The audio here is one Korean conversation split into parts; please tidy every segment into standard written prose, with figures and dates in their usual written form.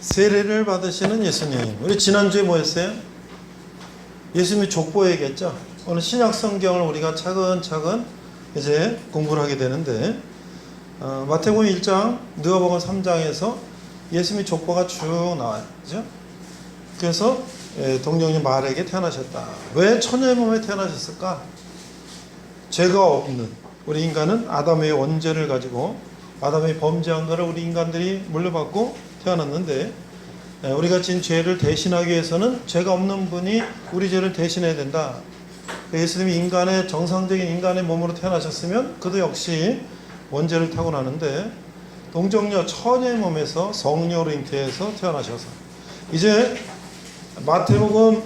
세례를 받으시는 예수님. 우리 지난주에 뭐 했어요? 예수님이 족보 얘기했죠. 오늘 신약 성경을 우리가 차근차근 이제 공부를 하게 되는데 마태복음 1장, 누가복음 3장에서 예수님이 족보가 쭉 나와요. 그죠? 그래서 동정녀 마리아에게 태어나셨다. 왜 처녀의 몸에 태어나셨을까? 죄가 없는 우리 인간은 아담의 원죄를 가지고 아담이 범죄한 것을 우리 인간들이 물려받고 태어났는데 우리가 진 죄를 대신하기 위해서는 죄가 없는 분이 우리 죄를 대신해야 된다. 예수님이 인간의 정상적인 인간의 몸으로 태어나셨으면 그도 역시 원죄를 타고나는데 동정녀 처녀의 몸에서 성녀로 잉태해서 태어나셔서 이제 마태복음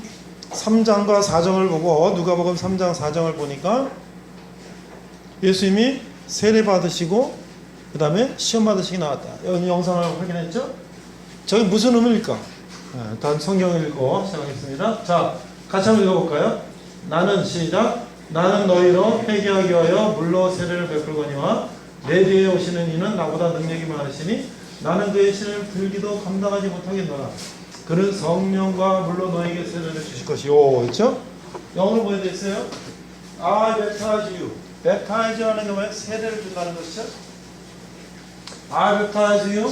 3장과 4장을 보고 누가복음 3장 4장을 보니까 예수님이 세례 받으시고 그 다음에 시험 받으시기 나왔다. 여기 영상을 확인했죠? 저게 무슨 의미일까? 일단 성경을 읽고 시작하겠습니다. 자, 같이 한번 읽어볼까요? 나는 시작. 나는 너희로 회개하기 위하여 물로 세례를 베풀거니와 내 뒤에 오시는 이는 나보다 능력이 많으시니 나는 그의 신을 들기도 감당하지 못하겠노라. 그는 성령과 물로 너에게 세례를 주실 것이요. 그렇죠? 영어로 보여져 있어요. I baptize you. baptize라는 게 뭐예요? 세례를 준다는 것이죠. I baptize you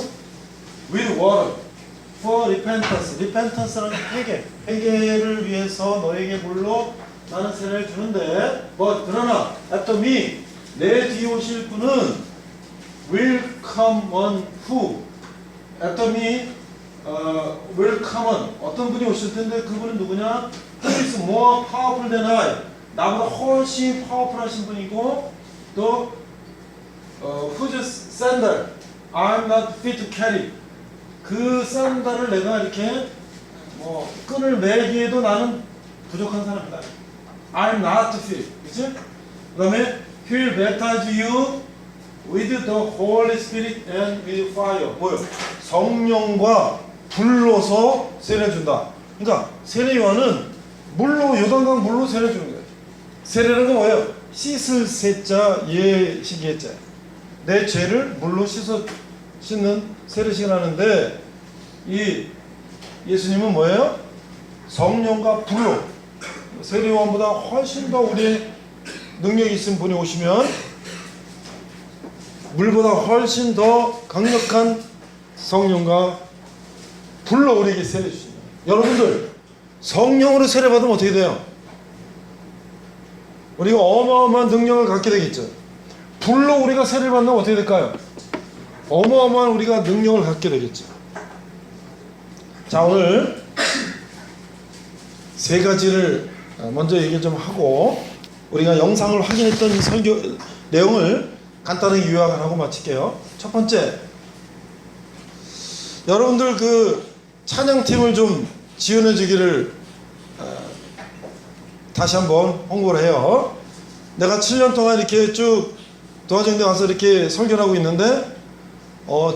with water for repentance. repentance는 회개. 회개를 위해서 너에게 물로 나는 세례를 주는데 그러나 after me 내 뒤에 오실 분은 will come one who after me will come one 어떤 분이 오실 텐데 그분은 누구냐? Who is more powerful than I. 나보다 훨씬 파워풀하신 분이고 또 whose sandal I'm not fit to carry. 그 샌들을 내가 이렇게 끈을 매기에도 나는 부족한 사람이다. I'm not fit. 그치? 그 다음에 He will baptize you with the Holy Spirit and with fire. 뭐요? 성령과 불로서 세례 준다. 그러니까 세례 요한은 물로 요단강 물로 세례 주는 거예요. 세례는 건 뭐예요? 씻을 세자 예식 예자. 내 죄를 물로 씻는 세례식을 하는데 이 예수님은 뭐예요? 성령과 불로 세례 요한보다 훨씬 더 우리의 능력이 있는 분이 오시면 물보다 훨씬 더 강력한 성령과 불로 우리에게 세례 주십니다. 여러분들 성령으로 세례 받으면 어떻게 돼요? 우리가 어마어마한 능력을 갖게 되겠죠. 불로 우리가 세례를 받으면 어떻게 될까요? 어마어마한 우리가 능력을 갖게 되겠죠. 자, 오늘 세 가지를 먼저 얘기를 좀 하고 우리가 영상을 확인했던 설교 내용을 간단하게 요약을 하고 마칠게요. 첫 번째, 여러분들 그 찬양팀을 좀 지원해 주기를 다시 한번 홍보를 해요. 내가 7년 동안 이렇게 쭉 도화정대 와서 이렇게 설교를 하고 있는데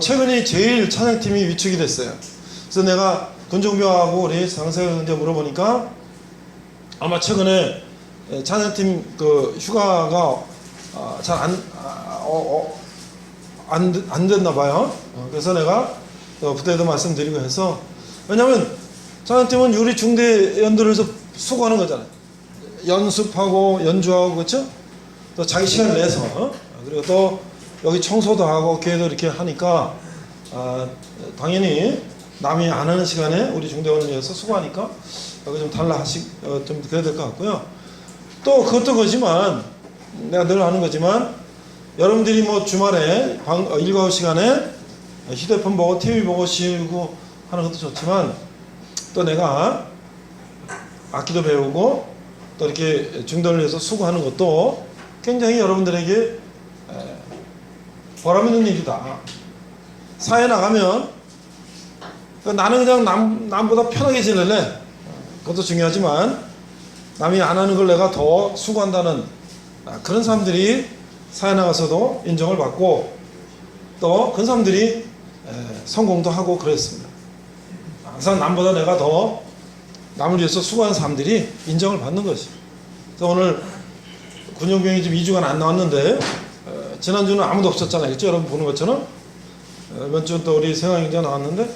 최근에 제일 찬양팀이 위축이 됐어요. 그래서 내가 군종병하고 우리 장세현한테 물어보니까 아마 최근에 찬양팀 그 휴가가 잘 안 됐나 봐요. 그래서 내가 그때도 말씀드리고 해서 왜냐면 찬양팀은 우리 중대 연도에서 수고하는 거잖아요. 연습하고 연주하고 그렇죠? 또 자기 시간을 내서 그리고 또 여기 청소도 하고 교회도 이렇게 하니까 당연히 남이 안 하는 시간에 우리 중대원을 위해서 수고하니까 여기 좀 좀 그래야 될 것 같고요. 또 그것도 거지만 내가 늘 하는 거지만 여러분들이 뭐 주말에 일과후 시간에 휴대폰 보고 TV 보고 쉬고 하는 것도 좋지만 또 내가 악기도 배우고 또 이렇게 중대원을 위해서 수고하는 것도 굉장히 여러분들에게 보람 있는 일이다. 사회 나가면 나는 그냥 남보다 편하게 지낼래. 그것도 중요하지만 남이 안 하는 걸 내가 더 수고한다는 그런 사람들이 사회 나가서도 인정을 받고 또 그런 사람들이 성공도 하고 그랬습니다. 항상 남보다 내가 더 남을 위해서 수고하는 사람들이 인정을 받는 것이. 그래서 오늘 군용병이 지금 2주간 안 나왔는데 지난주는 아무도 없었잖아요. 그렇죠? 여러분 보는 것처럼 이번 주는 또 우리 생활경제 나왔는데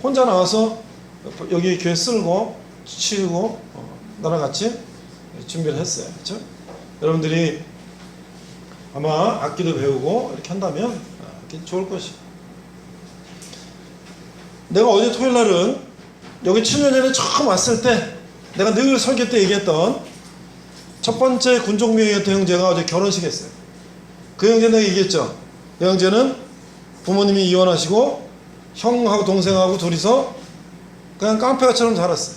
혼자 나와서 여기 교회 쓸고 치우고 나랑 같이 준비를 했어요. 그렇죠? 여러분들이 아마 악기도 배우고 이렇게 한다면 좋을 것이에요. 내가 어제 토요일 날은 여기 7년 전에 처음 왔을 때 내가 늘 설교 때 얘기했던 첫 번째 군종명이었던 형제가 어제 결혼식 했어요. 그 형제 내가 얘기했죠. 그 형제는 부모님이 이혼하시고 형하고 동생하고 둘이서 그냥 깡패가처럼 자랐어요.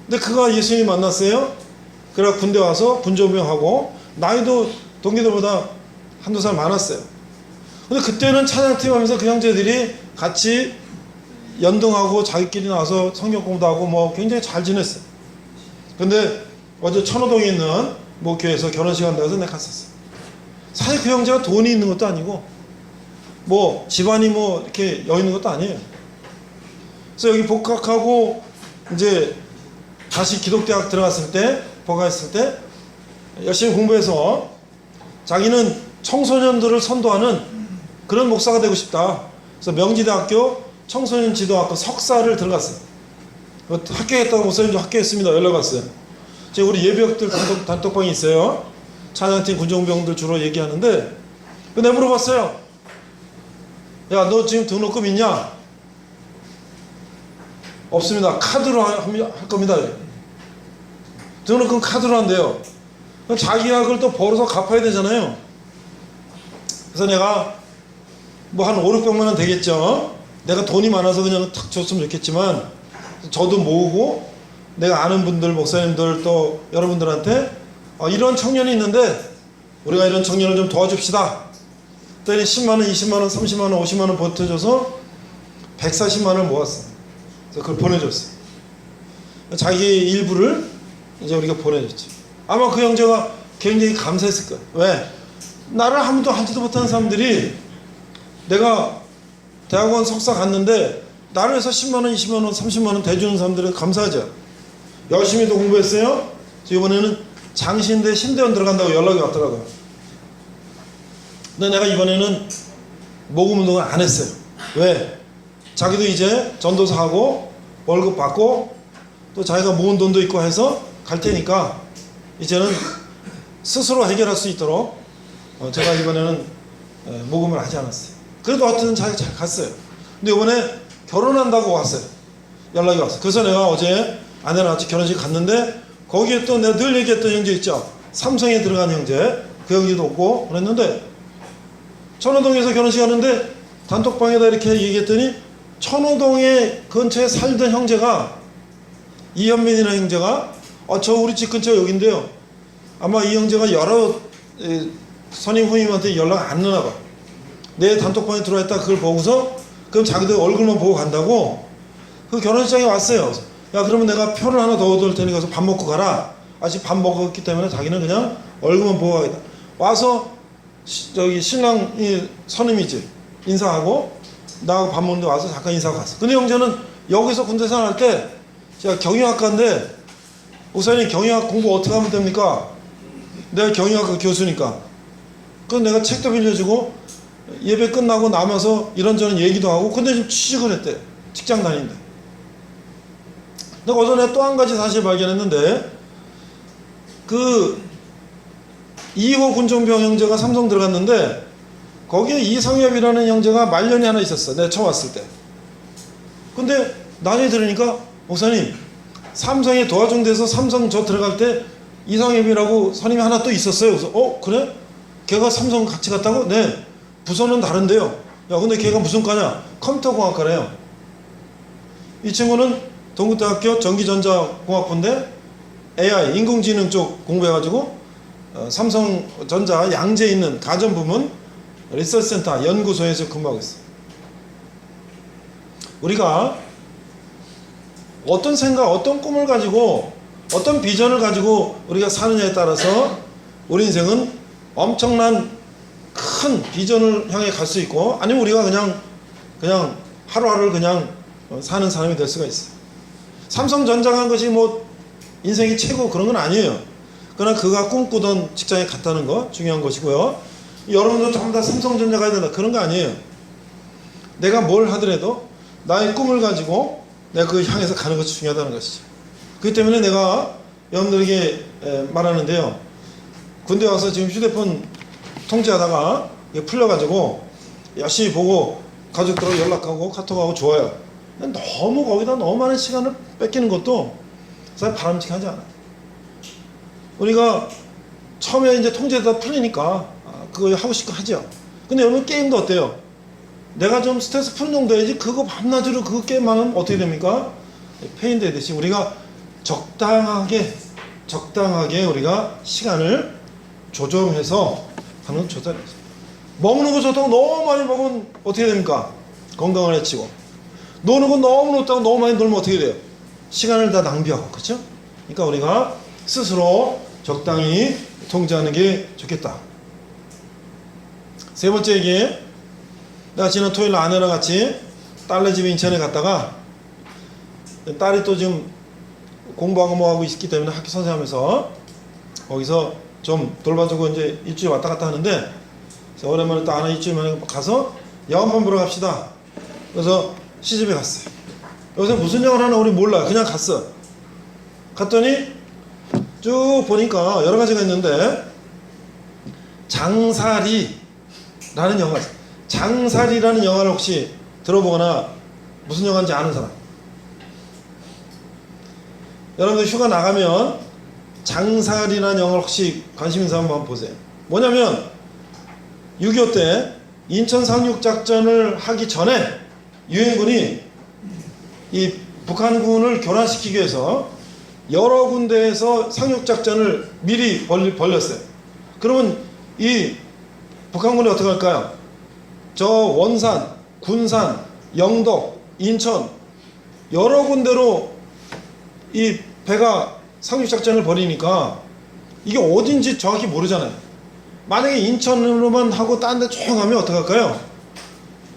근데 그가 예수님 만났어요. 그래 군대 와서 군종병하고 나이도 동기들보다 한두 살 많았어요. 근데 그때는 찬양팀 하면서 그 형제들이 같이 연등하고 자기끼리 나와서 성경 공부도 하고 뭐 굉장히 잘 지냈어요. 근데 어제 천호동에 있는 뭐 교회에서 결혼식 한다고 해서 내가 갔었어요. 사실 그 형제가 돈이 있는 것도 아니고 뭐 집안이 뭐 이렇게 여유 있는 것도 아니에요. 그래서 여기 복학하고 이제 다시 기독대학 들어갔을 때 복학했을 때 열심히 공부해서 자기는 청소년들을 선도하는 그런 목사가 되고 싶다. 그래서 명지대학교 청소년 지도학과 석사를 들어갔어요. 합격했다고 목사님 좀 합격했습니다. 연락 왔어요. 제가 우리 예비역들 단톡방이 있어요. 찬양팀 군종병들 주로 얘기하는데 내가 물어봤어요. 야, 너 지금 등록금 있냐? 없습니다. 카드로 할 겁니다. 등록금 카드로 한대요. 그럼 자기가 그걸 또 벌어서 갚아야 되잖아요. 그래서 내가 뭐 한 5, 600만 원 되겠죠. 내가 돈이 많아서 그냥 탁 줬으면 좋겠지만 저도 모으고 내가 아는 분들 목사님들 또 여러분들한테 이런 청년이 있는데 우리가 이런 청년을 좀 도와줍시다. 그랬더니 10만원, 20만원, 30만원, 50만원 보태줘서 140만원을 모았어요. 그래서 그걸 보내줬어요. 자기 일부를 이제 우리가 보내줬죠. 아마 그 형제가 굉장히 감사했을 거예요. 왜? 나를 아무도 하지도 못하는 사람들이 내가 대학원 석사 갔는데 나를 해서 10만원, 20만원, 30만원 대주는 사람들은 감사하죠. 열심히도 공부했어요. 이번에는 장신대 신대원 들어간다고 연락이 왔더라고요. 근데 내가 이번에는 모금 운동을 안 했어요. 왜? 자기도 이제 전도사 하고 월급 받고 또 자기가 모은 돈도 있고 해서 갈 테니까 이제는 스스로 해결할 수 있도록 제가 이번에는 모금을 하지 않았어요. 그래도 하여튼 잘 갔어요. 근데 이번에 결혼한다고 왔어요. 연락이 왔어요. 그래서 내가 어제 아내랑 같이 결혼식 갔는데 거기에 또 내가 늘 얘기했던 형제 있죠. 삼성에 들어간 형제. 그 형제도 없고 그랬는데 천호동에서 결혼식 하는데 단톡방에다 이렇게 얘기했더니 천호동에 근처에 살던 형제가 이현민이라는 형제가 저 우리 집 근처 여긴데요. 아마 이 형제가 여러 선임 후임한테 연락 안 넣나 봐. 내 단톡방에 들어와 있다 그걸 보고서 그럼 자기들 얼굴만 보고 간다고 그 결혼식장에 왔어요. 야 그러면 내가 표를 하나 더 얻을 테니까 가서 밥 먹고 가라. 아직 밥 먹었기 때문에 자기는 그냥 얼굴만 보고 가겠다. 와서 저기 신랑이 선임이지 인사하고 나하고 밥 먹는데 와서 잠깐 인사하고 갔어. 근데 형제는 여기서 군대 생활할 때 제가 경영학과인데 목사님 경영학 공부 어떻게 하면 됩니까? 내가 경영학과 교수니까. 그래서 내가 책도 빌려주고 예배 끝나고 남아서 이런저런 얘기도 하고 근데 좀 취직을 했대. 직장 다닌대. 근데 어제 또 한 가지 사실 발견했는데 그 2호 군종병 형제가 삼성 들어갔는데 거기에 이상엽이라는 형제가 말년이 하나 있었어. 내가 처음 왔을 때. 근데 나중에 들으니까 목사님 삼성에 도와준 데서 삼성 저 들어갈 때 이상엽이라고 선임이 하나 또 있었어요. 그래서 그래? 걔가 삼성 같이 갔다고? 네. 부서는 다른데요. 야 근데 걔가 무슨 과냐? 컴퓨터공학과래요. 이 친구는 동국대학교 전기전자공학부인데 AI 인공지능 쪽 공부해가지고 삼성전자 양재에 있는 가전부문 리서치센터 연구소에서 근무하고 있어요. 우리가 어떤 생각, 어떤 꿈을 가지고 어떤 비전을 가지고 우리가 사느냐에 따라서 우리 인생은 엄청난 큰 비전을 향해 갈 수 있고 아니면 우리가 그냥 하루하루를 그냥 사는 사람이 될 수가 있어요. 삼성전자가 한 것이 뭐 인생이 최고 그런 건 아니에요. 그러나 그가 꿈꾸던 직장에 갔다는 거 중요한 것이고요. 여러분도 전부 다 삼성전자 가야 된다 그런 거 아니에요. 내가 뭘 하더라도 나의 꿈을 가지고 내가 그 향해서 가는 것이 중요하다는 것이죠. 그렇기 때문에 내가 여러분들에게 말하는데요. 군대 와서 지금 휴대폰 통제하다가 이게 풀려가지고 열심히 보고 가족들하고 연락하고 카톡하고 좋아요. 너무 거기다 너무 많은 시간을 뺏기는 것도 사실 바람직하지 않아요. 우리가 처음에 이제 통제되다 풀리니까 그거 하고 싶고 하죠. 근데 여러분 게임도 어때요? 내가 좀 스트레스 푸는 정도 해야지 그거 밤낮으로 그거 게임만 하면 어떻게 됩니까? 페인 되듯이 우리가 적당하게 우리가 시간을 조정해서 하는 건 좋다는 거죠. 먹는 거 좋다고 너무 많이 먹으면 어떻게 됩니까? 건강을 해치고. 노는 거 너무 좋다고 너무 많이 놀면 어떻게 돼요? 시간을 다 낭비하고. 그렇죠? 그러니까 우리가 스스로 적당히 통제하는 게 좋겠다. 세 번째 얘기, 내가 지난 토요일 아내랑 같이 딸네 집에 인천에 갔다가 딸이 또 지금 공부하고 뭐하고 있기 때문에 학교 선생하면서 거기서 좀 돌봐주고 이제 일주일 왔다 갔다 하는데 오랜만에 또 아내 일주일 만에 가서 영화 한번 보러 갑시다. 그래서 시집에 갔어요. 여기서 무슨 영화를 하나 우리 몰라요. 그냥 갔어. 갔더니 쭉 보니까 여러 가지가 있는데 장사리라는 영화, 장사리라는 영화를 혹시 들어보거나 무슨 영화인지 아는 사람? 여러분들 휴가 나가면 장사리라는 영화를 혹시 관심 있는 사람 한번 보세요. 뭐냐면 6.25 때 인천 상륙작전을 하기 전에 유엔군이 이 북한군을 교란시키기 위해서 여러 군데에서 상륙작전을 미리 벌렸어요. 그러면 이 북한군이 어떻게 할까요? 저 원산, 군산, 영덕, 인천 여러 군데로 이 배가 상륙작전을 벌이니까 이게 어딘지 정확히 모르잖아요. 만약에 인천으로만 하고 딴 데 쭉 가면 어떡할까요?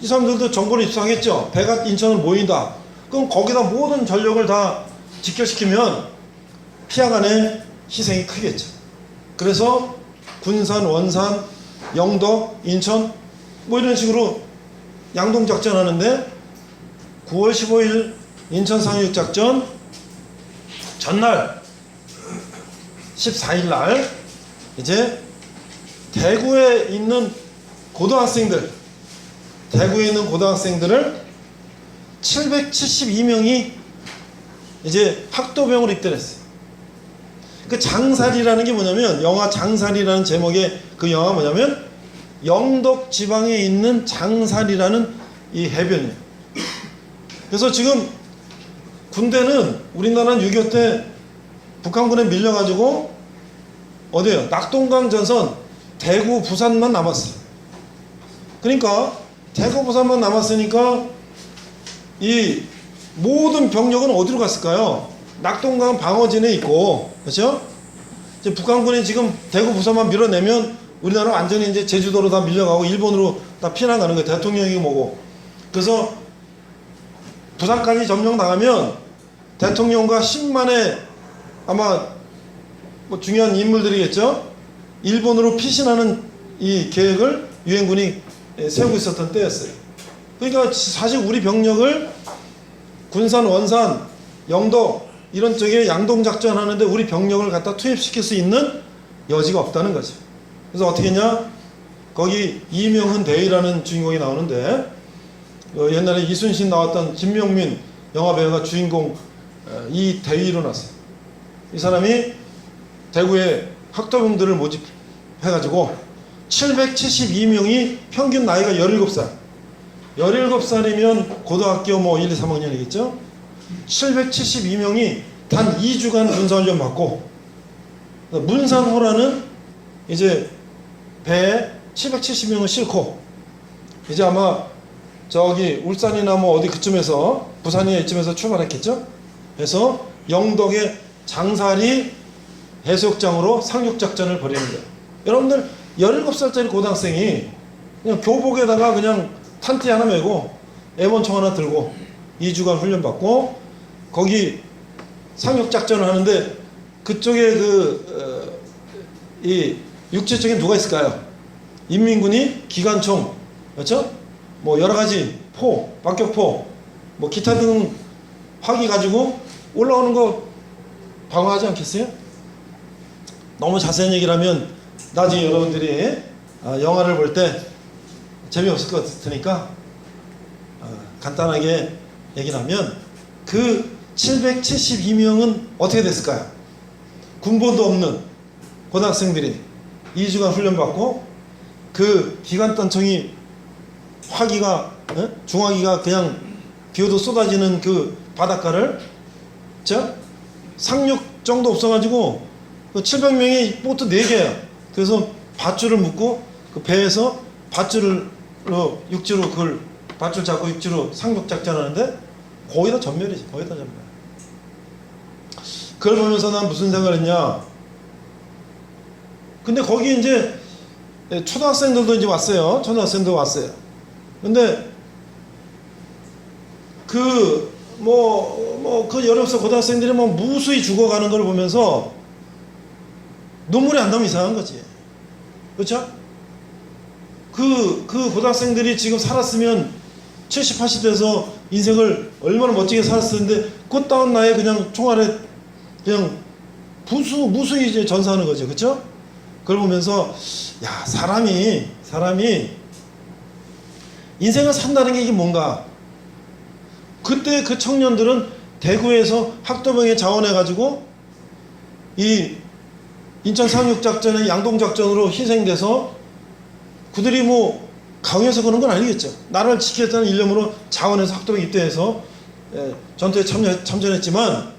이 사람들도 정보를 입수하겠죠. 배가 인천으로 모인다. 그럼 거기다 모든 전력을 다 직결시키면 피하간의 희생이 크겠죠. 그래서 군산, 원산, 영덕, 인천 뭐 이런 식으로 양동작전 하는데 9월 15일 인천 상륙작전 전날 14일 날 이제 대구에 있는 고등학생들을 772명이 이제 학도병으로 입대했어요. 그 장사리라는 게 뭐냐면 영화 장사리라는 제목의 그 영화 뭐냐면 영덕 지방에 있는 장사리라는 이 해변이에요. 그래서 지금 군대는 우리나라는 6.25 때 북한군에 밀려가지고 어디에요? 낙동강 전선 대구 부산만 남았어요. 그러니까 대구 부산만 남았으니까 이 모든 병력은 어디로 갔을까요? 낙동강 방어진에 있고, 그렇죠? 이제 북한군이 지금 대구 부산만 밀어내면 우리나라 완전히 이제 제주도로 다 밀려가고 일본으로 다 피난가는 거예요. 대통령이 뭐고. 그래서 부산까지 점령당하면 대통령과 10만의 아마 뭐 중요한 인물들이겠죠. 일본으로 피신하는 이 계획을 유엔군이 세우고 있었던 때였어요. 그러니까 사실 우리 병력을 군산, 원산, 영덕 이런 쪽에 양동작전 하는데 우리 병력을 갖다 투입시킬 수 있는 여지가 없다는 거죠. 그래서 어떻게 했냐? 거기 이명훈 대위라는 주인공이 나오는데 옛날에 이순신 나왔던 김명민 영화배우가 주인공 이 대위로 나왔어요. 이 사람이 대구에 학도병들을 모집해가지고 772명이 평균 나이가 17살 17살이면 고등학교 뭐 1, 2, 3학년이겠죠. 772명이 단 2주간 군사훈련 받고 문산호라는 이제 배에 770명을 싣고 이제 아마 저기 울산이나 뭐 어디 그쯤에서 부산이나 이쯤에서 출발했겠죠. 그래서 영덕의 장사리 해수욕장으로 상륙작전을 벌이는 거예요. 여러분들 17살짜리 고등학생이 그냥 교복에다가 그냥 탄티 하나 메고 애원총 하나 들고 2주간 훈련받고 거기 상륙작전을 하는데 그쪽에 이 육지 쪽에 누가 있을까요? 인민군이 기관총, 그렇죠? 뭐 여러 가지 포, 박격포, 뭐 기타 등 화기 가지고 올라오는 거 방어하지 않겠어요? 너무 자세한 얘기를 하면 나중에 여러분들이 영화를 볼 때 재미없을 것 같으니까 간단하게 얘기를 하면 그 772명은 어떻게 됐을까요? 군번도 없는 고등학생들이 2주간 훈련받고 그 기관단총이 화기가 중화기가 그냥 비오도 쏟아지는 그 바닷가를 상륙정도 없어가지고 700명이 보트 4개야. 그래서 밧줄을 묶고 그 배에서 밧줄로 육지로 그걸 밧줄 잡고 육지로 상륙 작전하는데 거의 다 전멸이지. 거의 다 전멸. 그걸 보면서 난 무슨 생각을 했냐. 근데 거기 이제 초등학생들도 이제 왔어요. 초등학생도 왔어요. 근데 그 여름서 고등학생들이 뭐 무수히 죽어가는 걸 보면서 눈물이 안 나면 이상한 거지. 그렇죠? 그 고등학생들이 지금 살았으면 70, 80 돼서 인생을 얼마나 멋지게 살았을 텐데 꽃다운 나이에 그냥 총알에 그냥 무수히 이제 전사하는 거죠. 그렇죠? 그걸 보면서 야, 사람이 인생을 산다는 게 이게 뭔가. 그때 그 청년들은 대구에서 학도병에 자원해가지고 이 인천 상륙작전의 양동작전으로 희생돼서 그들이 뭐 강요해서 그런 건 아니겠죠. 나라를 지키겠다는 일념으로 자원해서 학도병 입대해서 전투에 참전했지만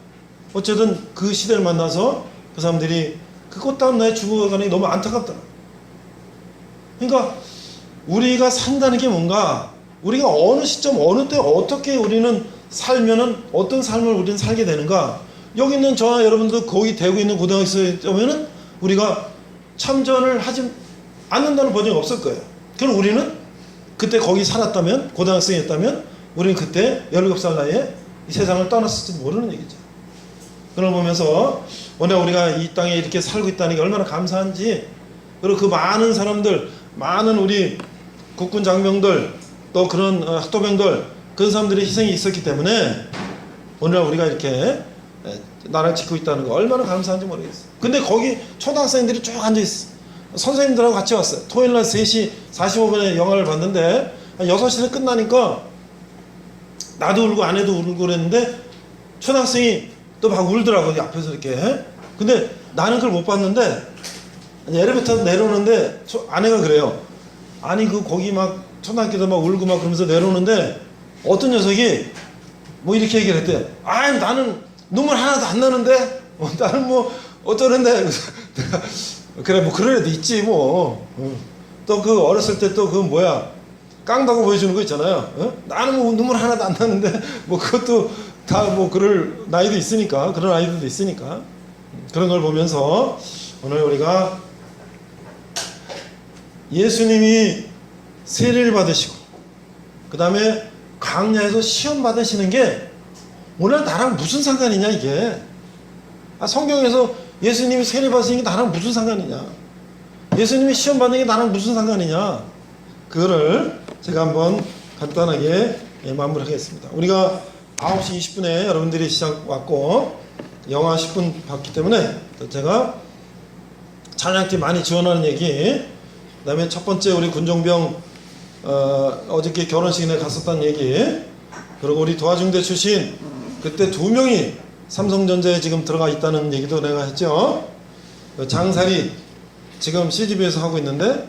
어쨌든 그 시대를 만나서 그 사람들이 그 꽃다운 나에 죽어가는 게 너무 안타깝더라. 그러니까 우리가 산다는 게 뭔가, 우리가 어느 시점 어느 때 어떻게 우리는 살면은 어떤 삶을 우리는 살게 되는가. 여기 있는 저와 여러분도 거기 대구 있는 고등학교에 오면은 우리가 참전을 하지 않는다는 버전이 없을 거예요. 그럼 우리는 그때 거기 살았다면, 고등학생이었다면 우리는 그때 17살 나이에 이 세상을 떠났을지도 모르는 얘기죠. 그걸 보면서 오늘 우리가 이 땅에 이렇게 살고 있다는 게 얼마나 감사한지, 그리고 그 많은 사람들, 많은 우리 국군 장병들, 또 그런 학도병들, 그런 사람들의 희생이 있었기 때문에 오늘날 우리가 이렇게 나라를 지키고 있다는 거 얼마나 감사한지 모르겠어요. 근데 거기 초등학생들이 쭉 앉아있어. 선생님들하고 같이 왔어요. 토요일날 3시 45분에 영화를 봤는데 6시에 끝나니까 나도 울고 아내도 울고 그랬는데 초등학생이 또 막 울더라고요. 앞에서 이렇게. 근데 나는 그걸 못 봤는데 엘리베이터 내려오는데 아내가 그래요. 아니 거기 막 초등학교도 막 울고 막 그러면서 내려오는데 어떤 녀석이 뭐 이렇게 얘기를 했대. 아, 나는 눈물 하나도 안 나는데 나는 뭐 어쩌는데 그래 뭐 그런 애도 있지 뭐. 또 그 어렸을 때 또 그 뭐야 깡다고 보여주는 거 있잖아요. 나는 뭐 눈물 하나도 안 나는데 뭐 그것도 다 뭐 그럴 나이도 있으니까, 그런 아이들도 있으니까. 그런 걸 보면서 오늘 우리가 예수님이 세례를 받으시고 그 다음에 광야에서 시험 받으시는 게 오늘 나랑 무슨 상관이냐 이게. 성경에서 예수님이 세례 받으시는 게 나랑 무슨 상관이냐, 예수님이 시험 받는 게 나랑 무슨 상관이냐, 그거를 제가 한번 간단하게 마무리하겠습니다. 우리가 9시 20분에 여러분들이 시작 왔고 영화 10분 봤기 때문에 제가 찬양팀 많이 지원하는 얘기, 그 다음에 첫 번째 우리 군종병 어저께 결혼식에 갔었다는 얘기, 그리고 우리 도화중대 출신 그때 2명이 삼성전자에 지금 들어가 있다는 얘기도 내가 했죠. 장살이 지금 CGV에서 하고 있는데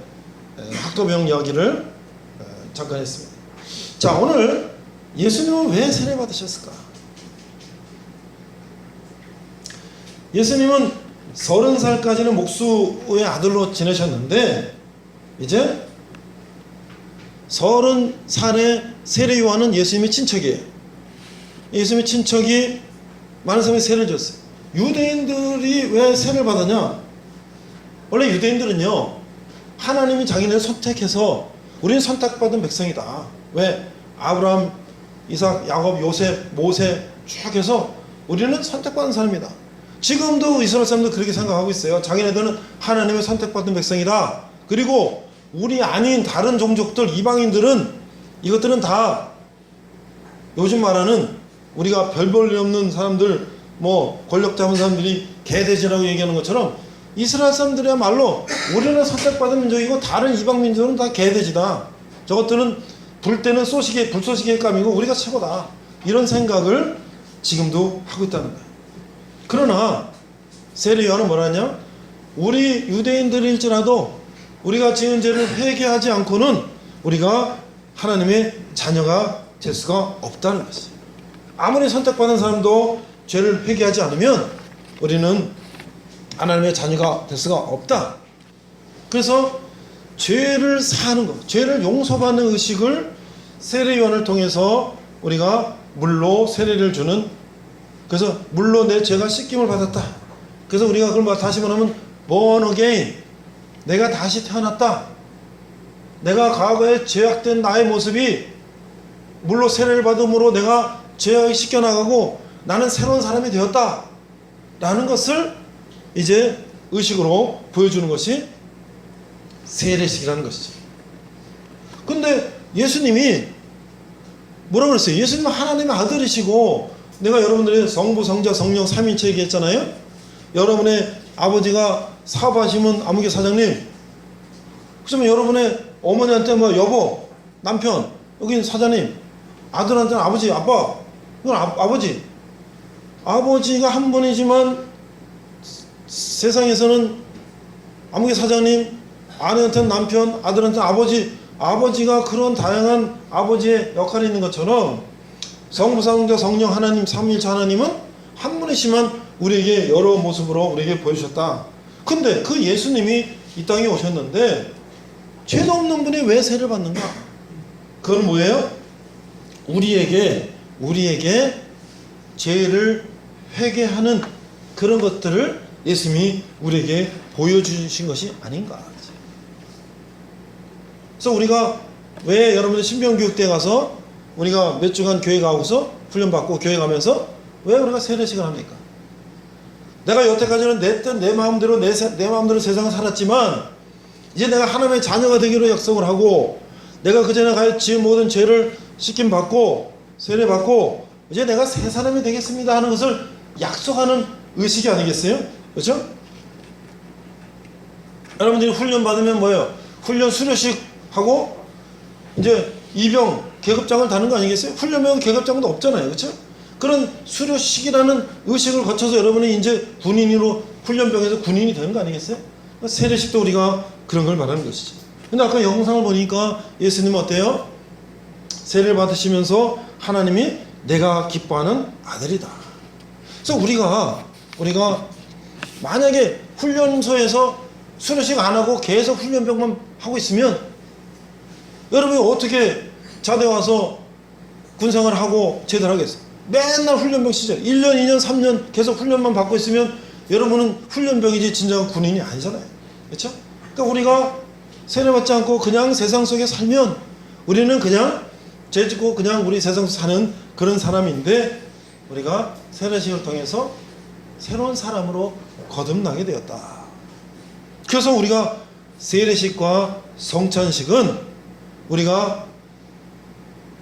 학도병 이야기를 잠깐 했습니다. 자, 오늘 예수님은 왜 세례 받으셨을까? 예수님은 30살까지는 목수의 아들로 지내셨는데 이제 30살에 세례 요한은 예수님의 친척이에요. 예수님의 친척이 많은 사람이 세례를 줬어요. 유대인들이 왜 세례를 받았냐? 원래 유대인들은요, 하나님이 자기네를 선택해서 우리는 선택받은 백성이다. 왜? 아브라함, 이삭, 야곱, 요셉, 모세 쭉 해서 우리는 선택받은 사람이다. 지금도 이스라엘 사람들 그렇게 생각하고 있어요. 자기네들은 하나님의 선택받은 백성이다. 그리고 우리 아닌 다른 종족들, 이방인들은 이것들은 다 요즘 말하는 우리가 별 볼 일 없는 사람들, 뭐 권력 잡은 사람들이 개돼지라고 얘기하는 것처럼 이스라엘 사람들이야말로 우리는 선택받은 민족이고 다른 이방 민족은 다 개돼지다. 저것들은 불 때는 불쏘시개 감이고 우리가 최고다. 이런 생각을 지금도 하고 있다는 거예요. 그러나 세례 요한은 뭐라 하냐? 우리 유대인들일지라도 우리가 지은 죄를 회개하지 않고는 우리가 하나님의 자녀가 될 수가 없다는 것이에요. 아무리 선택받은 사람도 죄를 회개하지 않으면 우리는 하나님의 자녀가 될 수가 없다. 그래서 죄를 사하는 것, 죄를 용서받는 의식을 세례 요한을 통해서 우리가 물로 세례를 주는, 그래서 물로 내 죄가 씻김을 받았다. 그래서 우리가 그걸 다시 말하면 born again, 내가 다시 태어났다. 내가 과거에 죄악된 나의 모습이 물로 세례를 받음으로 내가 죄악이 씻겨나가고 나는 새로운 사람이 되었다 라는 것을 이제 의식으로 보여주는 것이 세례식이라는 것이죠. 근데 예수님이 뭐라고 그랬어요? 예수님은 하나님의 아들이시고, 내가 여러분들이 성부, 성자, 성령 삼위일체 얘기했잖아요. 여러분의 아버지가 사업하시면 아무개 사장님, 그러면 여러분의 어머니한테 뭐 여보, 남편, 여긴 사장님, 아들한테는 아버지, 아빠, 이건 아버지. 아버지가 한 분이지만 세상에서는 아무개 사장님, 아내한테는 남편, 아들한테는 아버지, 아버지가 그런 다양한 아버지의 역할이 있는 것처럼 성부, 성자, 성령 하나님, 삼위일체 하나님은 한 분이시만 우리에게 여러 모습으로 우리에게 보여주셨다. 근데 그 예수님이 이 땅에 오셨는데 죄도 없는 분이 왜 세례를 받는가? 그건 뭐예요? 우리에게 죄를 회개하는 그런 것들을 예수님이 우리에게 보여주신 것이 아닌가. 그래서 우리가 왜 여러분들 신병교육대에 가서 우리가 몇 주간 교회 가고서 훈련받고 교회 가면서 왜 우리가 세례식을 합니까? 내가 여태까지는 내 마음대로 내 마음대로 세상을 살았지만 이제 내가 하나님의 자녀가 되기로 약속을 하고, 내가 그전에 지은 모든 죄를 씻김 받고 세례 받고 이제 내가 새 사람이 되겠습니다 하는 것을 약속하는 의식이 아니겠어요? 그렇죠? 여러분들이 훈련 받으면 뭐예요? 훈련 수료식 하고 이제 이병 계급장을 다는 거 아니겠어요? 훈련병 계급장도 없잖아요. 그렇죠? 그런 수료식이라는 의식을 거쳐서 여러분이 이제 군인으로 훈련병에서 군인이 되는 거 아니겠어요? 세례식도 우리가 그런 걸 말하는 것이죠. 근데 아까 영상을 보니까 예수님은 어때요? 세례를 받으시면서 하나님이 내가 기뻐하는 아들이다. 그래서 우리가 만약에 훈련소에서 수료식 안 하고 계속 훈련병만 하고 있으면 여러분이 어떻게 자대 와서 군생활을 하고 제대로 하겠어요? 맨날 훈련병 시절 1년, 2년, 3년 계속 훈련만 받고 있으면 여러분은 훈련병이지 진정한 군인이 아니잖아요. 그렇죠? 그러니까 우리가 세례받지 않고 그냥 세상 속에 살면 우리는 그냥 죄 짓고 그냥 우리 세상 속에 사는 그런 사람인데, 우리가 세례식을 통해서 새로운 사람으로 거듭나게 되었다. 그래서 우리가 세례식과 성찬식은 우리가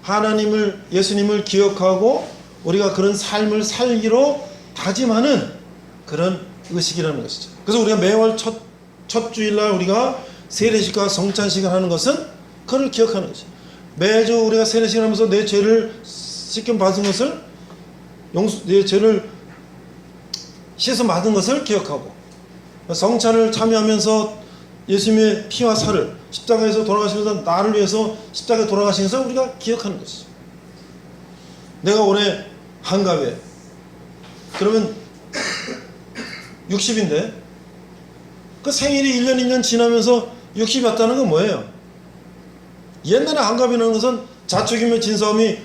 하나님을, 예수님을 기억하고 우리가 그런 삶을 살기로 다짐하는 그런 의식이라는 것이죠. 그래서 우리가 매월 첫 주일날 우리가 세례식과 성찬식을 하는 것은 그를 기억하는 것이죠. 매주 우리가 세례식을 하면서 내 죄를 씻김 받은 것을, 내 죄를 씻음 받은 것을 기억하고, 성찬을 참여하면서 예수님의 피와 살을 십자가에서 돌아가시면서 나를 위해서 십자가에 돌아가신 것을 우리가 기억하는 것이죠. 내가 올해 한갑에 그러면 60인데 그 생일이 1년 2년 지나면서 60이 왔다는 건 뭐예요? 옛날에 한갑이라는 것은 자축이며 진사오미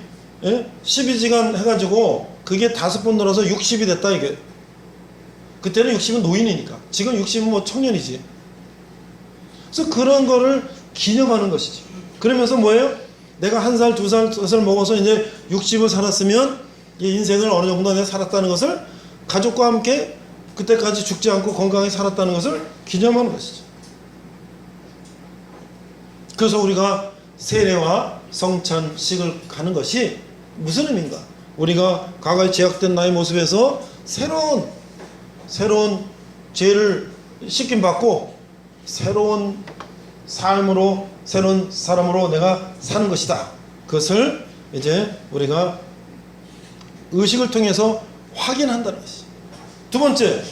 12지간 해가지고 그게 5번 늘어서 60이 됐다 이게. 그때는 60은 노인이니까. 지금 60은 뭐 청년이지. 그래서 그런 거를 기념하는 것이지. 그러면서 뭐예요? 내가 1살, 2살, 3살 먹어서 이제 60을 살았으면 이 인생을 어느 정도 내가 살았다는 것을, 가족과 함께 그때까지 죽지 않고 건강하게 살았다는 것을 기념하는 것이죠. 그래서 우리가 세례와 성찬식을 하는 것이 무슨 의미인가? 우리가 과거에 제약된 나의 모습에서 새로운 죄를 씻김 받고 새로운 삶으로, 새로운 사람으로 내가 사는 것이다. 그것을 이제 우리가 의식을 통해서 확인한다는 것이. 두 번째,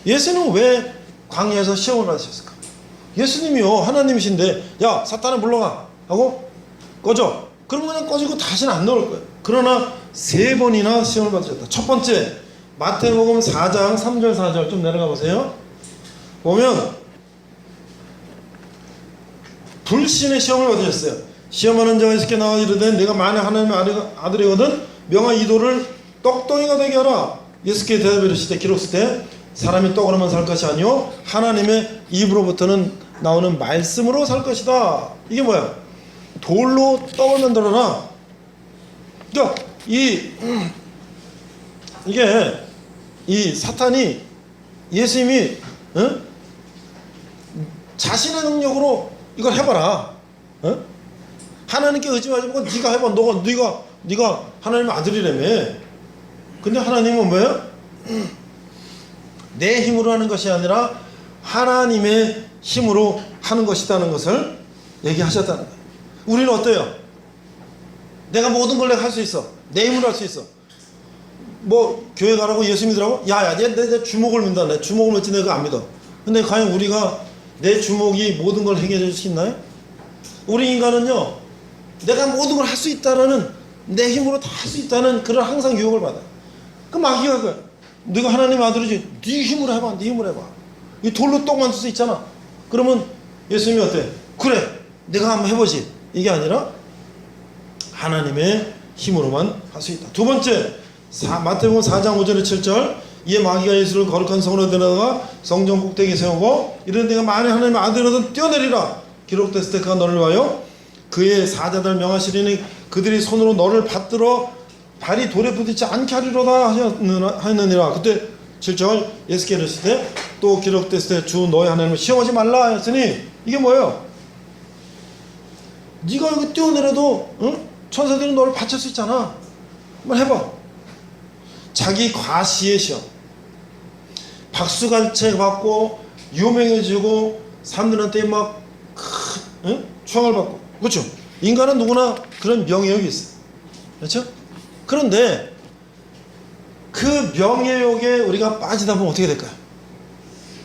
예수님은 왜 광야에서 시험을 받으셨을까? 예수님이요, 하나님이신데, 야, 사탄아 물러가 하고 꺼져. 그러면 그냥 꺼지고 다시는 안 나올 거예요. 그러나 3번이나 시험을 받으셨다. 첫 번째, 마태복음 4장 3절 4절 좀 내려가 보세요. 보면 불신의 시험을 받으셨어요. 시험하는 자가 있게 나와 이르되 내가 만약 하나님의 아들이거든 명하 이도를 떡덩이가 되게 하라. 예수께 대답해 이르시되 기록시되 사람이 떡으로만 살 것이 아니요 하나님의 입으로부터는 나오는 말씀으로 살 것이다. 이게 뭐야? 돌로 떡을 만들어라. 그러니까 이게 이 사탄이 예수님이 자신의 능력으로 이걸 해봐라. 하나님께 의지하지 말고 네가 해봐. 네가 하나님의 아들이라며. 근데 하나님은 뭐예요? 내 힘으로 하는 것이 아니라 하나님의 힘으로 하는 것이라는 것을 얘기하셨다는 거예요. 우리는 어때요? 내가 모든 걸 내가 할 수 있어. 내 힘으로 할 수 있어. 뭐 교회 가라고 예수 믿으라고? 야야 내 주먹을 믿는다. 내 주먹을 믿지 내가 안 믿어. 근데 과연 우리가 내 주먹이 모든 걸 해결해 줄 수 있나요? 우리 인간은요, 내가 모든 걸 할 수 있다라는, 내 힘으로 다 할 수 있다는 그런 항상 유혹을 받아. 그 마귀가 그거야. 네가 하나님 아들이지, 네 힘으로 해봐. 네 힘으로 해봐. 이 돌로 떡 만들 수 있잖아. 그러면 예수님이 어때? 그래 내가 한번 해보지. 이게 아니라 하나님의 힘으로만 할 수 있다. 두 번째, 마태복음 4장 5절에 7절 이에 마귀가 예수를 거룩한 성으로 데려다가 성전 꼭대기에 세우고 이런 데가 만일 하나님의 아들이거든 뛰어내리라. 기록됐을 때 그가 너를 위하여 그의 사자들 명하시리니 그들이 손으로 너를 받들어 발이 돌에 부딪히지 않게 하리로다 하였느니라. 그때 7절 예수께 이르실 때 또 기록됐을 때 주 너의 하나님을 시험하지 말라 하였으니 이게 뭐예요? 네가 여기 뛰어내려도 천사들이 너를 받칠 수 있잖아. 한번 해봐. 자기 과시의 시험. 박수간책 받고 유명해지고 사람들한테 막 추앙을 받고. 그렇죠? 인간은 누구나 그런 명예욕이 있어요. 그렇죠? 그런데 그 명예욕에 우리가 빠지다 보면 어떻게 될까요?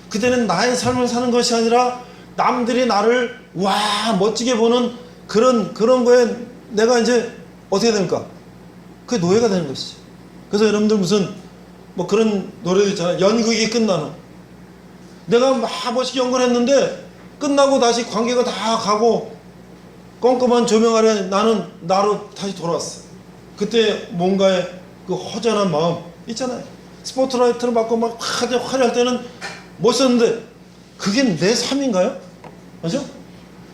그때는 나의 삶을 사는 것이 아니라 남들이 나를 와 멋지게 보는 그런 거에 내가 이제 어떻게 됩니까? 그게 노예가 되는 것이죠. 그래서 여러분들 무슨 뭐 그런 노래도 있잖아요. 연극이 끝나는. 내가 막 멋있게 연극을 했는데 끝나고 다시 관객가 다 가고 껌껌한 조명 아래 나는 나로 다시 돌아왔어. 그때 뭔가의 그 허전한 마음 있잖아요. 스포트라이트를 받고 막 화려할 때는 멋있었는데 그게 내 삶인가요? 맞죠?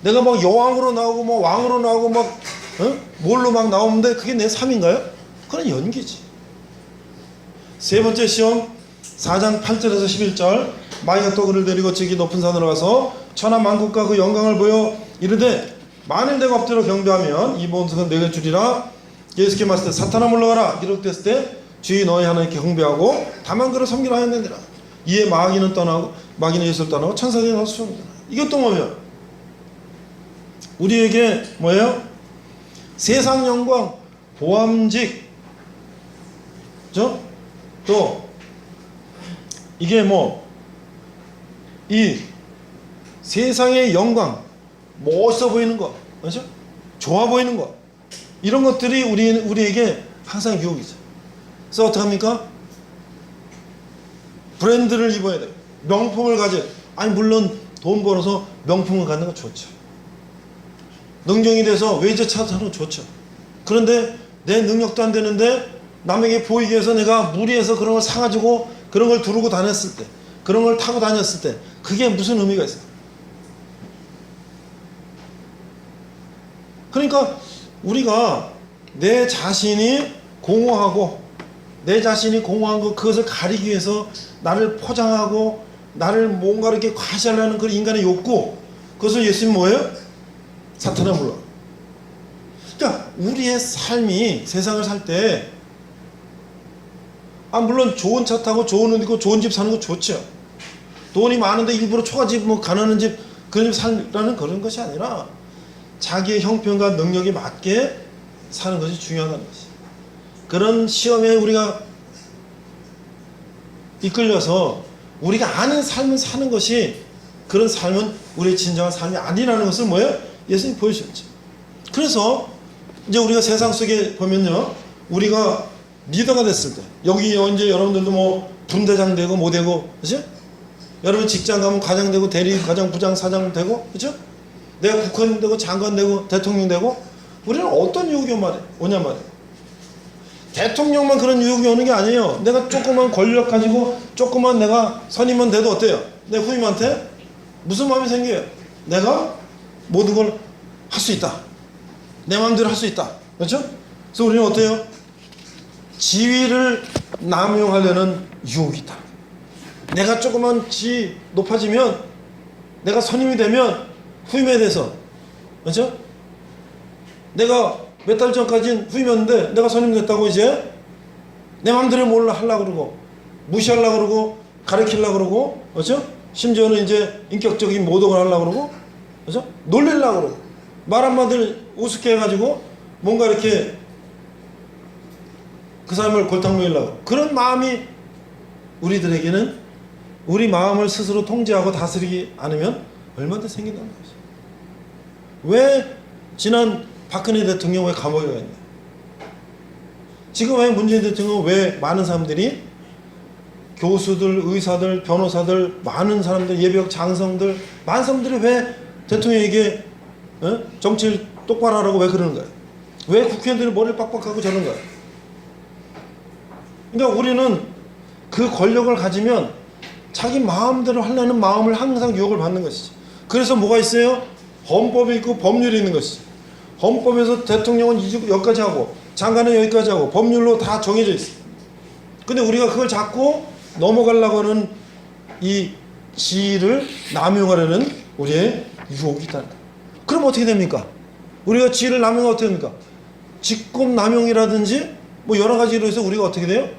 내가 막 여왕으로 나오고 막 왕으로 나오고 막 뭘로 막 나오는데 그게 내 삶인가요? 그건 연기지. 세 번째 시험 4장 8절에서 11절 마귀가 또 그를 데리고 지기 높은 산으로 가서 천하 만국과 그 영광을 보여 이르되 만일 내가 엎드려 경배하면 이 모든 내게 주리라. 예수께 말씀하시되 사탄아 물러가라. 기록됐을 때 주의 너희 하나님께 경배하고 다만 그를 섬기라 하였느니라. 이에 마귀는 예수를 떠나고 천사들이 나서 쫓는다. 이것도 뭐면 우리에게 뭐예요? 세상 영광, 보암직, 그죠? 또 이게 뭐 이 세상의 영광, 멋있어 보이는 거, 그렇죠? 좋아 보이는 거, 이런 것들이 우리에게 항상 유혹이죠. 그래서 어떡합니까? 브랜드를 입어야 돼요. 명품을 가져. 아니 물론 돈 벌어서 명품을 갖는 건 좋죠. 능력이 돼서 외제차 타는 건 좋죠. 그런데 내 능력도 안 되는데 남에게 보이기 위해서 내가 무리해서 그런 걸 사가지고 그런 걸 두르고 다녔을 때, 그런 걸 타고 다녔을 때 그게 무슨 의미가 있어요? 그러니까 우리가 내 자신이 공허한 거 그것을 가리기 위해서 나를 포장하고 나를 뭔가 이렇게 과시하려는 그 인간의 욕구, 그것을 예수님 뭐예요? 사탄아 물러. 그러니까 우리의 삶이 세상을 살 때 물론 좋은 차 타고 좋은 옷 입고 좋은 집 사는 거 좋죠. 돈이 많은데 일부러 초가집 뭐 가난한 집 그런 집 살라는 그런 것이 아니라 자기의 형편과 능력에 맞게 사는 것이 중요하다는 것이. 그런 시험에 우리가 이끌려서 우리가 아는 삶을 사는 것이 그런 삶은 우리의 진정한 삶이 아니라는 것을 뭐예요? 예수님이 보여주셨죠. 그래서 이제 우리가 세상 속에 보면요, 우리가 리더가 됐을 때 여기 이제 여러분들도 뭐 분대장 되고 뭐 되고 그죠? 여러분 직장 가면 과장 되고 대리 과장 부장 사장 되고 그죠? 내가 국회의원 되고 장관 되고 대통령 되고 우리는 어떤 유혹이 오냐 말이에요. 대통령만 그런 유혹이 오는 게 아니에요. 내가 조그만 권력 가지고 조그만 내가 선임만 돼도 어때요? 내 후임한테 무슨 마음이 생겨요? 내가 모든 걸 할 수 있다. 내 마음대로 할 수 있다. 그렇죠? 그래서 우리는 어때요? 지위를 남용하려는 유혹이 있다. 내가 조그만 높아지면 내가 선임이 되면 후임에 대해서 그렇죠? 내가 몇 달 전까지는 후임이었는데 내가 선임 됐다고 이제 내 마음대로 뭘 하려고 그러고 무시하려고 그러고 가르치려고 그러고 그렇죠? 심지어는 이제 인격적인 모독을 하려고 그러고 그렇죠? 놀리려고 그러고 말 한마디를 우습게 해가지고 뭔가 이렇게 그 사람을 골탕 먹이려고 그런 마음이 우리들에게는 우리 마음을 스스로 통제하고 다스리지 않으면 얼마든지 생긴다는 거죠. 왜 지난 박근혜 대통령 왜 감옥에 가 있냐? 지금 왜 문재인 대통령 왜 많은 사람들이 교수들, 의사들, 변호사들, 많은 사람들, 예비역 장성들, 많은 사람들이 왜 대통령에게 정치를 똑바로 하라고 왜 그러는 거예요? 왜 국회의원들이 머리를 빡빡하고 저러는 거예요? 그러니까 우리는 그 권력을 가지면 자기 마음대로 하려는 마음을 항상 유혹을 받는 것이죠. 그래서 뭐가 있어요? 헌법이 있고 법률이 있는 것이죠. 헌법에서 대통령은 여기까지 하고 장관은 여기까지 하고 법률로 다 정해져 있어요. 근데 우리가 그걸 자꾸 넘어가려고 하는 이 지위를 남용하려는 우리의 유혹이 있다는 거예요. 그럼 어떻게 됩니까? 우리가 지위를 남용하면 어떻게 됩니까? 직권 남용이라든지 뭐 여러 가지로 해서 우리가 어떻게 돼요?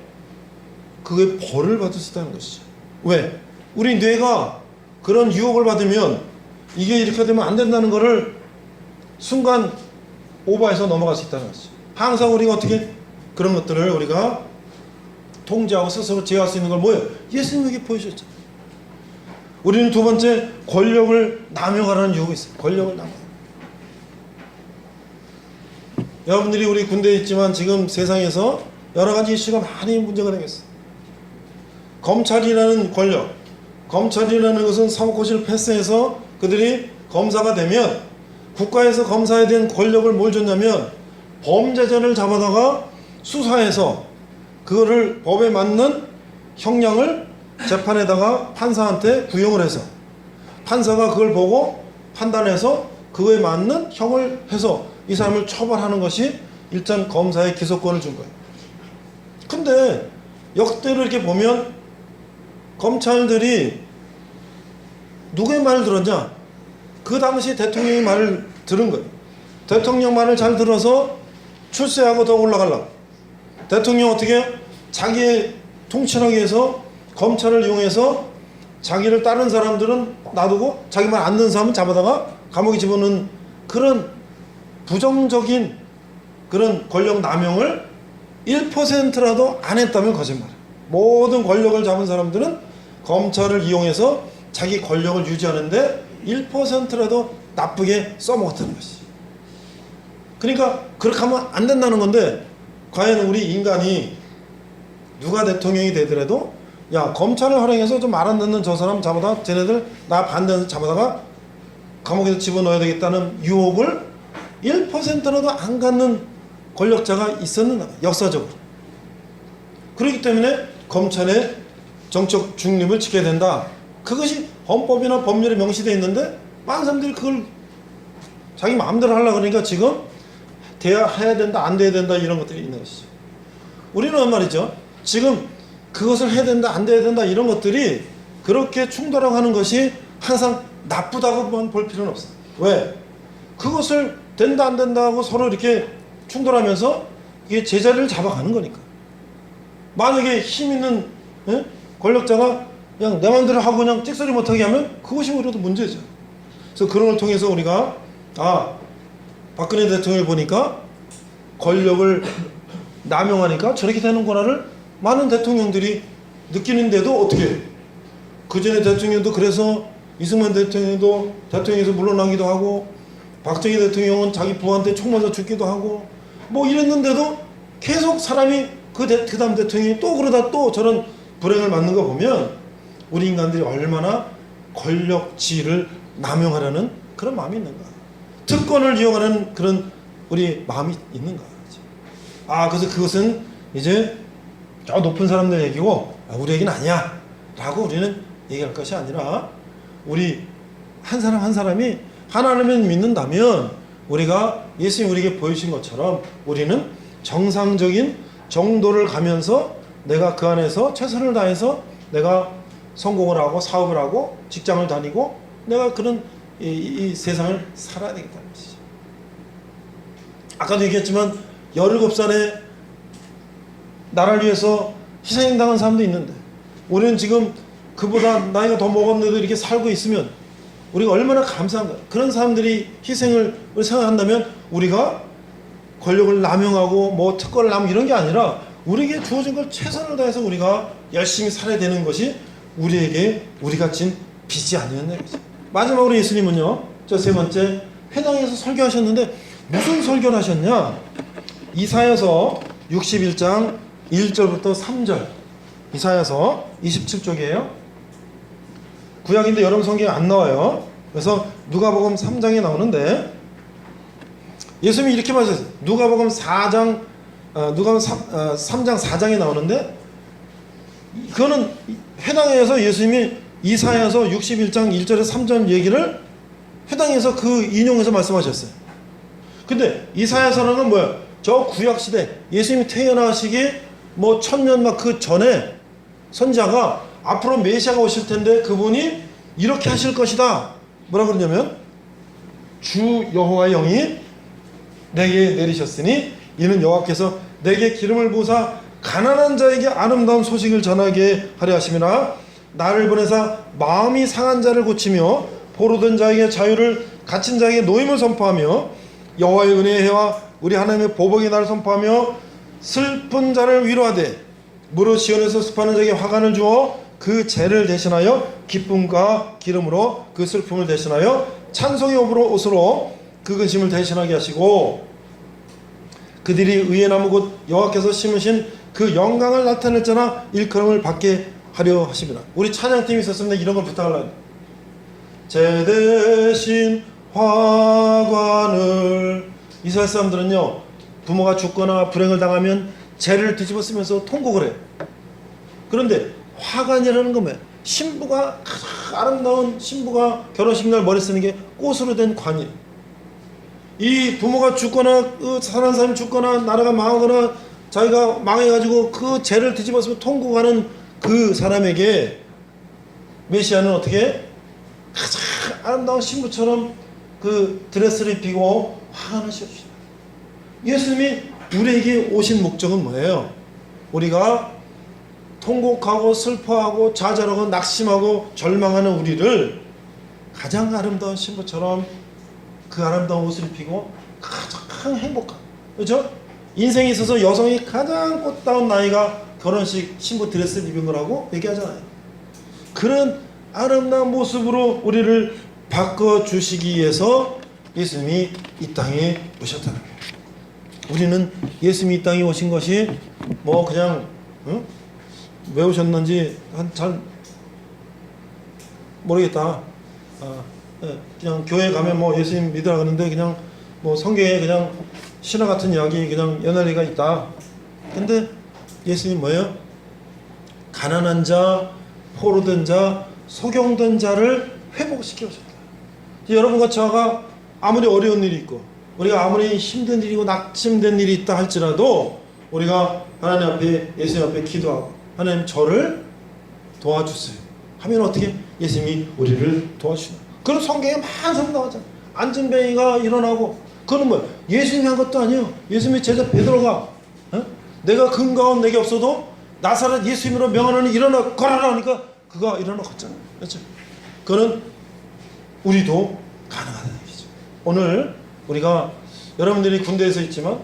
그게 벌을 받을 수 있다는 것이죠. 왜? 우리 뇌가 그런 유혹을 받으면 이게 이렇게 되면 안 된다는 것을 순간 오버해서 넘어갈 수 있다는 것이죠. 항상 우리가 어떻게 그런 것들을 우리가 통제하고 스스로 제어할 수 있는 걸 뭐예요? 예수님에게 보여주셨죠. 우리는 두 번째 권력을 남용하라는 유혹이 있어요. 권력을 남용. 여러분들이 우리 군대에 있지만 지금 세상에서 여러 가지 이슈가 많이 문제가 되겠어요. 검찰이라는 권력, 검찰이라는 것은 사법고시를 패스해서 그들이 검사가 되면 국가에서 검사에 대한 권력을 뭘 줬냐면 범죄자를 잡아다가 수사해서 그거를 법에 맞는 형량을 재판에다가 판사한테 구형을 해서 판사가 그걸 보고 판단해서 그거에 맞는 형을 해서 이 사람을 처벌하는 것이 일단 검사의 기소권을 준 거예요. 근데 역대로 이렇게 보면 검찰들이 누구의 말을 들었냐? 그 당시 대통령의 말을 들은 거예요. 대통령 말을 잘 들어서 출세하고 더 올라가려고. 대통령 어떻게 자기의 통치하기 위해서 검찰을 이용해서 자기를 따른 사람들은 놔두고 자기 말 안 듣는 사람은 잡아다가 감옥에 집어넣는 그런 부정적인 그런 권력 남용을 1%라도 안 했다면 거짓말이에요. 모든 권력을 잡은 사람들은 검찰을 이용해서 자기 권력을 유지하는데 1%라도 나쁘게 써먹었다는 것이지. 그러니까 그렇게 하면 안 된다는 건데 과연 우리 인간이 누가 대통령이 되더라도 야 검찰을 활용해서 좀 말 안 듣는 저 사람 잡아다 쟤네들 나 반대해서 잡아다가 감옥에서 집어넣어야 되겠다는 유혹을 1%라도 안 갖는 권력자가 있었는가 역사적으로. 그렇기 때문에 검찰의 정적 중립을 지켜야 된다. 그것이 헌법이나 법률에 명시되어 있는데 많은 사람들이 그걸 자기 마음대로 하려고 그러니까 지금 해야 된다 안 돼야 된다 이런 것들이 있는 것이죠. 우리는 말이죠. 지금 그것을 해야 된다 안 돼야 된다 이런 것들이 그렇게 충돌하고 하는 것이 항상 나쁘다고만 볼 필요는 없어요. 왜? 그것을 된다 안 된다 하고 서로 이렇게 충돌하면서 이게 제자리를 잡아가는 거니까. 만약에 힘 있는 권력자가 그냥 내 마음대로 하고 그냥 찍소리 못하게 하면 그것이 오히려 문제죠. 그래서 그런 걸 통해서 우리가 박근혜 대통령을 보니까 권력을 남용하니까 저렇게 되는구나를 많은 대통령들이 느끼는데도 어떻게 그전에 대통령도 그래서 이승만 대통령도 대통령에서 물러나기도 하고 박정희 대통령은 자기 부하한테 총 맞아 죽기도 하고 뭐 이랬는데도 계속 사람이 그 다음 대통령이 또 그러다 또 저런 불행을 맞는 거 보면 우리 인간들이 얼마나 권력 지위를 남용하려는 그런 마음이 있는가, 특권을 이용하는 그런 우리 마음이 있는가. 그래서 그것은 이제 저 높은 사람들 얘기고 우리 얘기는 아니야 라고 우리는 얘기할 것이 아니라 우리 한 사람 한 사람이 하나님을 믿는다면 우리가 예수님이 우리에게 보여주신 것처럼 우리는 정상적인 정도를 가면서 내가 그 안에서 최선을 다해서 내가 성공을 하고 사업을 하고 직장을 다니고 내가 그런 이 세상을 살아야 되겠다는 것이죠. 아까도 얘기했지만 17살에 나라를 위해서 희생당한 사람도 있는데 우리는 지금 그보다 나이가 더 먹었는데도 이렇게 살고 있으면 우리가 얼마나 감사한가. 그런 사람들이 희생을 생각한다면 우리가 권력을 남용하고 뭐 특권을 남용 이런 게 아니라 우리에게 주어진 걸 최선을 다해서 우리가 열심히 살아야 되는 것이 우리가 진 빚이 아니었나 이거죠. 마지막으로 예수님은요, 저 세 번째 회당에서 설교하셨는데 무슨 설교를 하셨냐? 이사야서 61장 1절부터 3절, 이사야서 27쪽이에요. 구약인데 여러분 성경에 안 나와요. 그래서 누가복음 3장에 나오는데 예수님이 이렇게 말하셨어요. 누가복음 3장 4장에 나오는데 그거는 회당에서 예수님이 이사야서 61장 1절에서 3절 얘기를 회당에서 그 인용해서 말씀하셨어요. 근데 이사야서라는 건 뭐야? 저 구약시대 예수님이 태어나시기 뭐 1000년 막 그 전에 선지자가 앞으로 메시아가 오실 텐데 그분이 이렇게 하실 것이다. 뭐라 그러냐면 주 여호와의 영이 내게 내리셨으니 이는 여호와께서 내게 기름을 부으사 가난한 자에게 아름다운 소식을 전하게 하려 하심이라. 나를 보내사 마음이 상한 자를 고치며 포로된 자에게 자유를, 갇힌 자에게 노임을 선포하며 여호와의 은혜의 해와 우리 하나님의 보복의 날을 선포하며 슬픈 자를 위로하되 무릇 시온에서 습하는 자에게 화관을 주어 그 죄를 대신하여 기쁨과 기름으로 그 슬픔을 대신하여 찬송의 옷으로 그 근심을 대신하게 하시고 그들이 의의 나무 곧 여호와께서 심으신 그 영광을 나타낼 자나 일컬음을 받게 하려 하십니다. 우리 찬양팀이 있었습니다. 이런 걸 부탁하려고. 죄 대신 화관을. 이스라엘 사람들은요, 부모가 죽거나 불행을 당하면 죄를 뒤집어 쓰면서 통곡을 해요. 그런데 화관이라는 건 뭐예요? 신부가, 아름다운 신부가 결혼식 날 머리 쓰는 게 꽃으로 된 관이에요. 이 부모가 죽거나 사랑하는 사람이 죽거나 나라가 망하거나 자기가 망해가지고 그 죄를 뒤집어서 통곡하는 그 사람에게 메시아는 어떻게 가장 아름다운 신부처럼 그 드레스를 입히고 화관을 씌워주시다. 예수님이 우리에게 오신 목적은 뭐예요? 우리가 통곡하고 슬퍼하고 좌절하고 낙심하고 절망하는 우리를 가장 아름다운 신부처럼 그 아름다운 옷을 입히고 가장 행복한, 그렇죠? 인생에 있어서 여성이 가장 꽃다운 나이가 결혼식 신부 드레스를 입은 거라고 얘기하잖아요. 그런 아름다운 모습으로 우리를 바꿔주시기 위해서 예수님이 이 땅에 오셨다는 거예요. 우리는 예수님이 이 땅에 오신 것이 뭐 그냥 왜 오셨는지 잘 모르겠다. 그냥 교회 가면 뭐 예수님 믿으라 그러는데 그냥 뭐 성경에 그냥 신화 같은 이야기 그냥 연애리가 있다. 근데 예수님 뭐예요? 가난한 자, 포로된 자, 소경된 자를 회복시켜 오셨다. 여러분과 저가 아무리 어려운 일이 있고 우리가 아무리 힘든 일이고 낙심된 일이 있다 할지라도 우리가 하나님 앞에, 예수님 앞에 기도하고 하나님 저를 도와주세요 하면 어떻게 예수님이 우리를 도와주시나. 그런 성경에 많은 성경 나오잖아요. 안진뱅이가 일어나고 그거는 뭐야? 예수님이 한 것도 아니에요. 예수님의 제자 베드로가 내가 근거한 내게 없어도 나사렛 예수님으로 명하노니 일어나 걸어라 하니까 그가 일어나 걷잖아요. 그렇죠? 그거는 우리도 가능하다는 얘기죠. 오늘 우리가 여러분들이 군대에서 있지만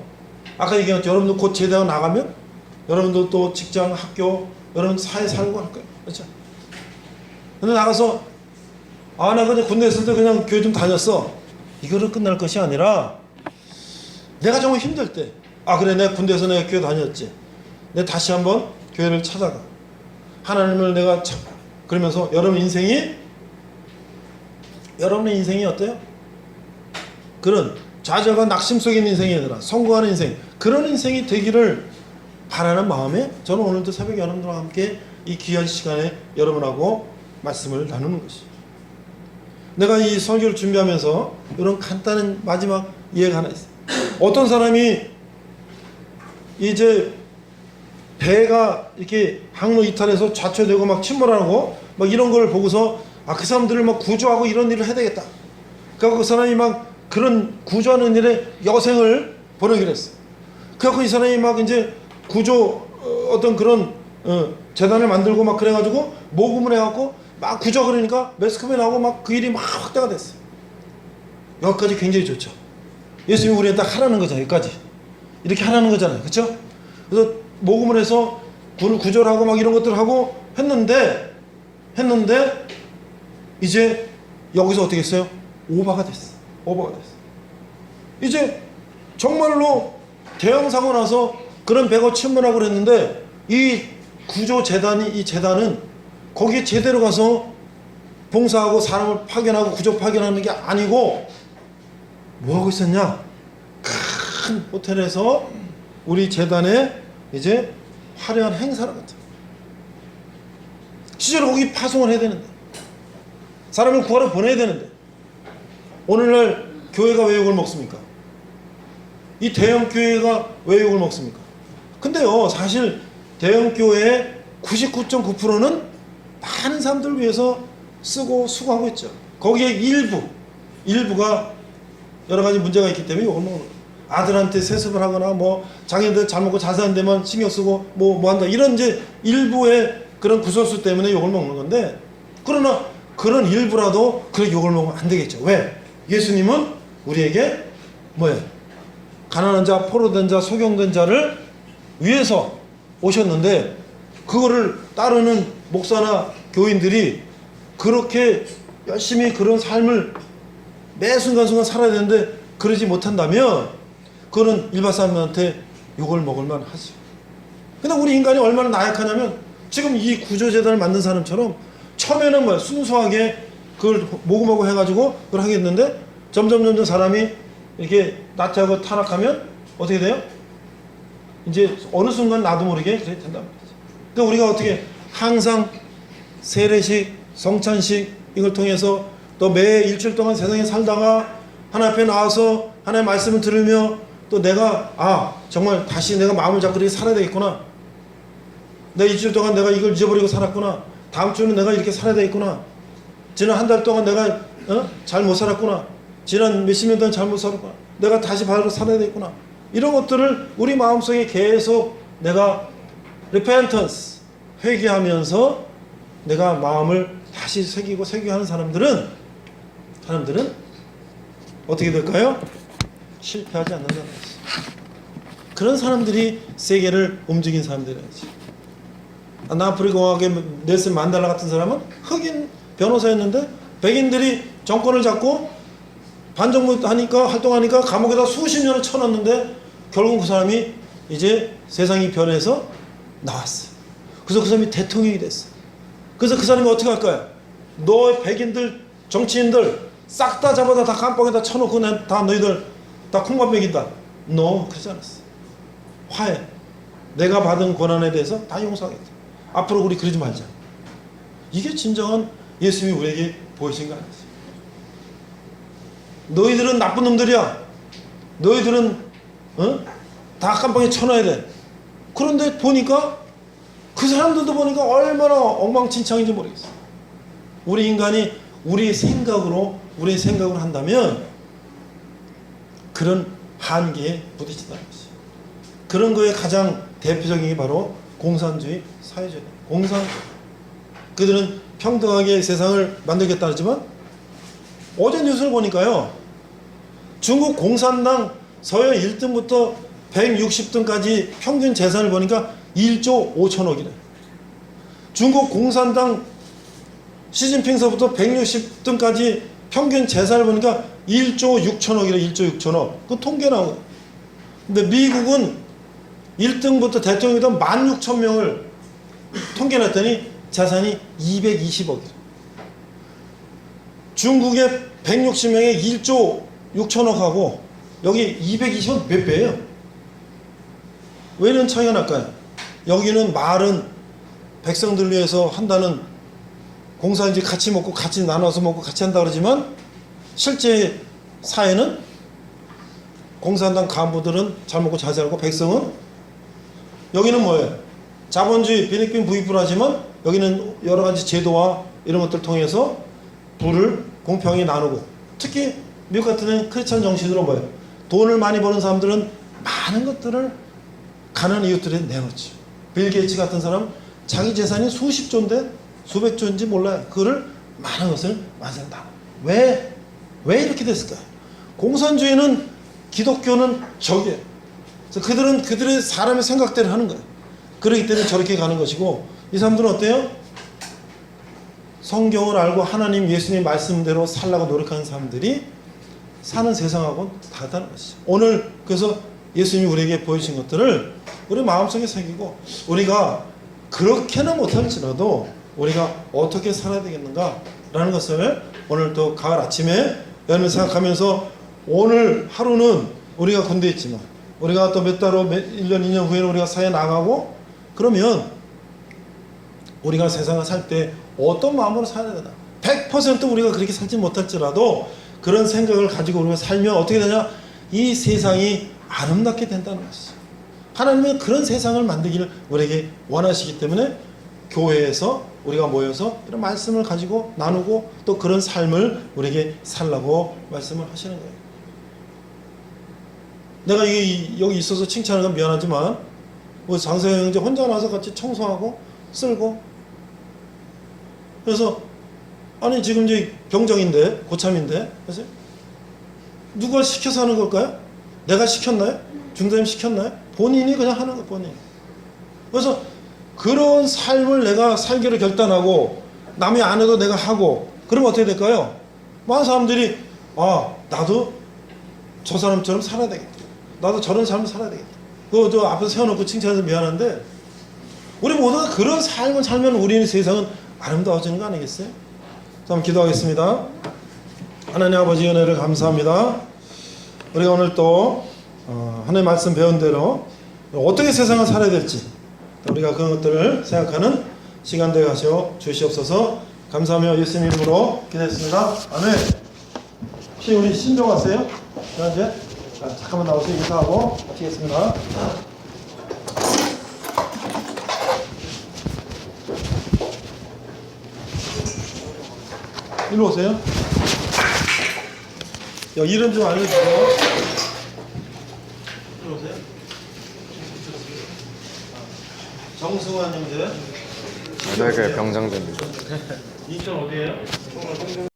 아까 얘기했죠. 여러분들 곧 제대하고 나가면 여러분들 또 직장, 학교, 여러분 사회 살고 할 거예요. 그렇죠? 근데 나가서 나 그냥 군대 있을 때 그냥 교회 좀 다녔어. 이거로 끝날 것이 아니라 내가 정말 힘들 때 그래 내가 군대에서 내가 교회 다녔지. 내가 다시 한번 교회를 찾아가. 하나님을 내가 찾아. 그러면서 여러분의 인생이 어때요? 그런 좌절과 낙심 속에 있는 인생이 아니라 성공하는 인생, 그런 인생이 되기를 바라는 마음에 저는 오늘도 새벽에 여러분들과 함께 이 귀한 시간에 여러분하고 말씀을 나누는 것이죠. 내가 이 설교를 준비하면서 이런 간단한 마지막 이해가 하나 있어요. 어떤 사람이 이제 배가 이렇게 항로 이탈해서 좌초되고 막 침몰하고 막 이런 걸 보고서 그 사람들을 막 구조하고 이런 일을 해야 되겠다. 그래서 그 사람이 막 그런 구조하는 일에 여생을 보내기로 했어. 그래서 이 사람이 막 이제 구조 어떤 그런 재단을 만들고 막 그래가지고 모금을 해갖고 막 구조 그러니까 매스컴에 나오고 막 그 일이 막 확대가 됐어. 여기까지 굉장히 좋죠. 예수님이 우리한테 딱 하라는 거잖아요. 여기까지 이렇게 하라는 거잖아요. 그렇죠? 그래서 모금을 해서 굴을 구조를 하고 막 이런 것들을 하고 했는데 이제 여기서 어떻게 했어요? 오버가 됐어. 이제 정말로 대형 사고 나서 그런 배가 침몰하고 그랬는데 이 구조 재단이 이 재단은 거기에 제대로 가서 봉사하고 사람을 파견하고 구조 파견하는 게 아니고 뭐 하고 있었냐? 큰 호텔에서 우리 재단에 이제 화려한 행사를 갖다. 실제로 거기 파송을 해야 되는데 사람을 구하러 보내야 되는데 오늘날 교회가 왜 욕을 먹습니까? 이 대형 교회가 왜 욕을 먹습니까? 근데요 사실 대형 교회의 99.9%는 많은 사람들을 위해서 쓰고 수고하고 있죠. 거기에 일부가 여러 가지 문제가 있기 때문에 욕을 먹는 거예요. 아들한테 세습을 하거나 뭐 자기들 잘 먹고 잘 사는 데만 신경 쓰고 뭐 한다 이런 이제 일부의 그런 구설수 때문에 욕을 먹는 건데 그러나 그런 일부라도 그렇게 욕을 먹으면 안 되겠죠. 왜? 예수님은 우리에게 뭐예요? 가난한 자, 포로된 자, 소경된 자를 위해서 오셨는데 그거를 따르는 목사나 교인들이 그렇게 열심히 그런 삶을 매 순간순간 살아야 되는데 그러지 못한다면 그거는 일반 사람한테 욕을 먹을 만하죠. 근데 우리 인간이 얼마나 나약하냐면 지금 이 구조재단을 만든 사람처럼 처음에는 뭐야 순수하게 그걸 모금하고 해가지고 그걸 하겠는데 점점 사람이 이렇게 나태하고 타락하면 어떻게 돼요? 이제 어느 순간 나도 모르게 그래 된단 말이죠. 그러니까 우리가 어떻게 항상 세례식, 성찬식 이걸 통해서 또 매 일주일 동안 세상에 살다가 하나님 앞에 나와서 하나님의 말씀을 들으며 또 내가 정말 다시 내가 마음을 잡고 이렇게 살아야 되겠구나. 내 일주일 동안 내가 이걸 잊어버리고 살았구나. 다음 주는 내가 이렇게 살아야 되겠구나. 지난 한 달 동안 내가 잘 못 살았구나. 지난 몇십 년 동안 잘못 살았구나. 내가 다시 바로 살아야 되겠구나. 이런 것들을 우리 마음속에 계속 내가 repentance 회개하면서 내가 마음을 다시 새기고 하는 사람들은 어떻게 될까요? 실패하지 않는다는 거지. 그런 사람들이 세계를 움직인 사람들이지. 남아프리카공화국의 넬슨 만델라 같은 사람은 흑인 변호사였는데 백인들이 정권을 잡고 반정부 활동하니까 감옥에다 수십 년을 쳐넣는데 결국 그 사람이 이제 세상이 변해서 나왔어요. 그래서 그 사람이 대통령이 됐어. 그래서 그 사람이 어떻게 할까요? 너 백인들 정치인들 싹 다 잡아다 다 감방에다 쳐놓고 다 너희들 다 콩밥 먹인다. 너 그러지 않았어. 화해. 내가 받은 권한에 대해서 다 용서하겠다. 앞으로 우리 그러지 말자. 이게 진정한 예수님이 우리에게 보이신 거 아니지. 너희들은 나쁜 놈들이야. 너희들은 다 감방에 쳐놔야 돼. 그런데 보니까 그 사람들도 보니까 얼마나 엉망진창인지 모르겠어. 우리 인간이 우리의 생각으로 한다면 그런 한계에 부딪힌다는 것이. 그런 거에 가장 대표적인 게 바로 공산주의 사회주의. 공산 그들은 평등하게 세상을 만들겠다 하지만 어제 뉴스를 보니까요. 중국 공산당 서열 1등부터 160등까지 평균 재산을 보니까 1조 5천억이래. 중국 공산당 시진핑서부터 160등까지 평균 재산을 보니까 1조 6천억이래. 1조 6천억. 그 통계 나온 거예요. 근데 미국은 1등부터 대통령이던 16,000명을 통계 냈더니 자산이 220억이래. 중국의 160명에 1조 6천억하고 여기 220은 몇 배예요? 왜 이런 차이가 날까요? 여기는 말은 백성들 위해서 한다는 공산주의 같이 먹고 같이 나눠서 먹고 같이 한다 그러지만 실제 사회는 공산당 간부들은 잘 먹고 잘 살고 백성은 여기는 뭐예요? 자본주의 빈익빈 부익부하지만 여기는 여러 가지 제도와 이런 것들을 통해서 부를 공평히 나누고 특히 미국 같은 데는 크리스찬 정신으로 뭐예요? 돈을 많이 버는 사람들은 많은 것들을 가난한 이웃들에 내놓지. 빌 게이츠 같은 사람 자기 재산이 수십조인데 수백조인지 몰라요. 그거를 많은 것을 완성한다. 왜 이렇게 됐을까요? 공산주의는 기독교는 적이에요. 그래서 그들은 그들의 사람의 생각대로 하는 거예요. 그렇기 때문에 저렇게 가는 것이고 이 사람들은 어때요? 성경을 알고 하나님 예수님 말씀대로 살라고 노력하는 사람들이 사는 세상하고는 다르다는 것이죠. 오늘 그래서 예수님이 우리에게 보여주신 것들을 우리 마음속에 새기고 우리가 그렇게는 못할지라도 우리가 어떻게 살아야 되겠는가라는 것을 오늘 또 가을 아침에 여러분을 생각하면서 오늘 하루는 우리가 군대에 있지만 우리가 또 몇 달 후, 1년, 2년 후에는 우리가 사회에 나가고 그러면 우리가 세상을 살 때 어떤 마음으로 살아야 되나 100% 우리가 그렇게 살지 못할지라도 그런 생각을 가지고 우리가 살면 어떻게 되냐 이 세상이 아름답게 된다는 것이죠. 하나님은 그런 세상을 만들기를 우리에게 원하시기 때문에 교회에서 우리가 모여서 이런 말씀을 가지고 나누고 또 그런 삶을 우리에게 살라고 말씀을 하시는 거예요. 내가 여기 있어서 칭찬하는 건 미안하지만 뭐 장세영 형제 혼자 나와서 같이 청소하고 쓸고 그래서 아니 지금 이제 병정인데 고참인데 그래서 누가 시켜서 하는 걸까요? 내가 시켰나요? 중대님 시켰나요? 본인이 그냥 하는 거 본인. 그래서 그런 삶을 내가 살기로 결단하고 남이 안 해도 내가 하고 그러면 어떻게 될까요? 많은 사람들이 아 나도 저 사람처럼 살아야 되겠다. 나도 저런 삶을 살아야 되겠다. 그거 저 앞에서 세워놓고 칭찬해서 미안한데 우리 모두가 그런 삶을 살면 우리의 세상은 아름다워지는 거 아니겠어요? 자, 한번 기도하겠습니다. 하나님 아버지 은혜를 감사합니다. 우리가 오늘 또 하나님의 말씀 배운 대로 어떻게 세상을 살아야 될지 우리가 그런 것들을 생각하는 시간 되게 하시어 주시옵소서. 감사하며 예수님 이름으로 기도했습니다. 아멘. 혹시 우리 신조 왔어요? 이제 잠깐만 나오세요. 인사하고 마치겠습니다. 일로 오세요. 여기 이름 좀 알려주세요. 일로 오세요. 정승환 형제. 네, 병장전. 인천 어디에요?